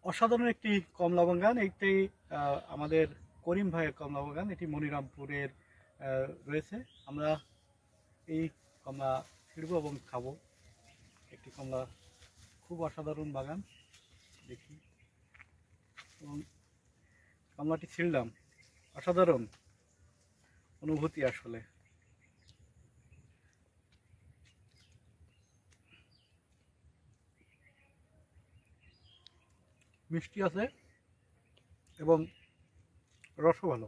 অসাধারণ একটি কমলা বাগান। এইটি আমাদের করিম ভাইয়ের কমলা বাগান। এটি মনিরামপুরের রয়েছে। আমরা এই কমলা ছিঁড়ব এবং খাবো। একটি কমলা খুব অসাধারণ বাগান। দেখি এবং কমলাটি ছিঁড়লাম, অসাধারণ অনুভূতি আসলে। মিষ্টি আছে এবং রসও ভালো।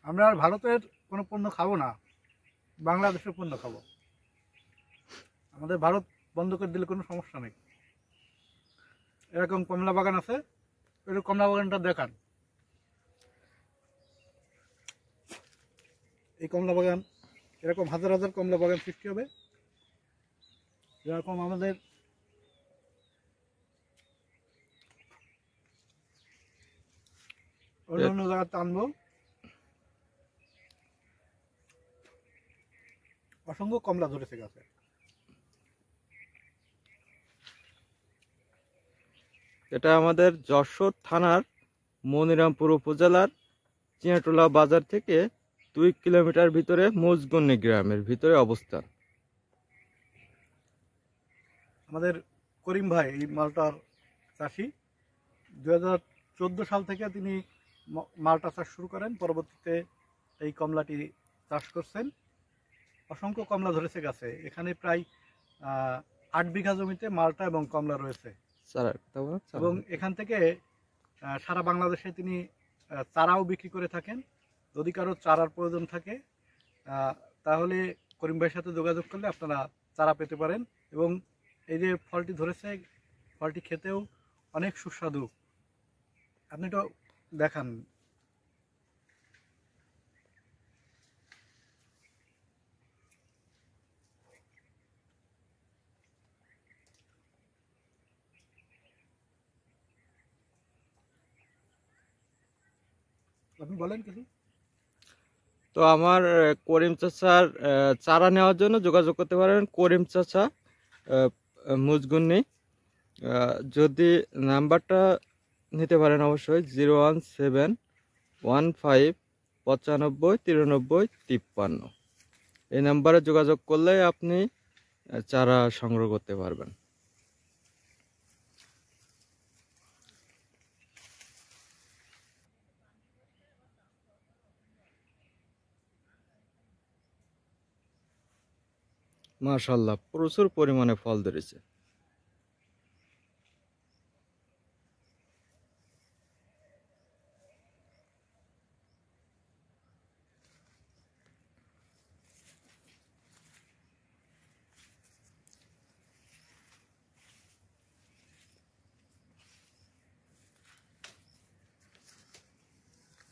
আমরা আর ভারতের কোনো পণ্য খাবো না, বাংলাদেশের পণ্য খাবো। আমাদের ভারত বন্ধ করে দিলে কোনো সমস্যা নেই। এরকম কমলা বাগান আছে, এরকম কমলা বাগানটা দেখান। এই কমলা বাগান, এরকম হাজার হাজার কমলা বাগান সৃষ্টি হবে। যেরকম আমাদের অন্য অন্য জায়গাতে আনবো। অসংখ্য কমলা ধরেছে গাছে। এটা আমাদের যশোর থানার মনিরামপুর উপজেলার চিয়াটোলা বাজার থেকে 2 কিলোমিটার ভিতরে মুজগুন্নি গ্রামের ভিতরে অবস্থান। আমাদের করিম ভাই এই মালটার চাষি। 2014 সাল থেকে তিনি মালটা চাষ শুরু করেন। পরবর্তীতে এই কমলাটি চাষ করছেন। অসংখ্য কমলা ধরেছে গাছে। এখানে প্রায় 8 বিঘা জমিতে মালটা এবং কমলা রয়েছে। এবং এখান থেকে সারা বাংলাদেশে তিনি চারাও বিক্রি করে থাকেন। যদি কারো চারার প্রয়োজন থাকে তাহলে করিম ভাইয়ের সাথে যোগাযোগ করলে আপনারা চারা পেতে পারেন। এবং এই যে ফলটি ধরেছে, ফলটি খেতেও অনেক সুস্বাদু। আপনি তো দেখান। আপনি বলেন কিছু। তো আমার করিম চাচার চারা নেওয়ার জন্য যোগাযোগ করতে পারেন করিম চাচা মুজগুন্নি। যদি নাম্বারটা নিতে পারেন অবশ্যই 01715959353। এই নাম্বারে যোগাযোগ করলে আপনি চারা সংগ্রহ করতে পারবেন। মাশাআল্লাহ, প্রচুর পরিমাণে ফল ধরেছে।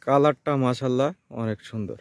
কালারটা মাশাআল্লাহ অনেক সুন্দর।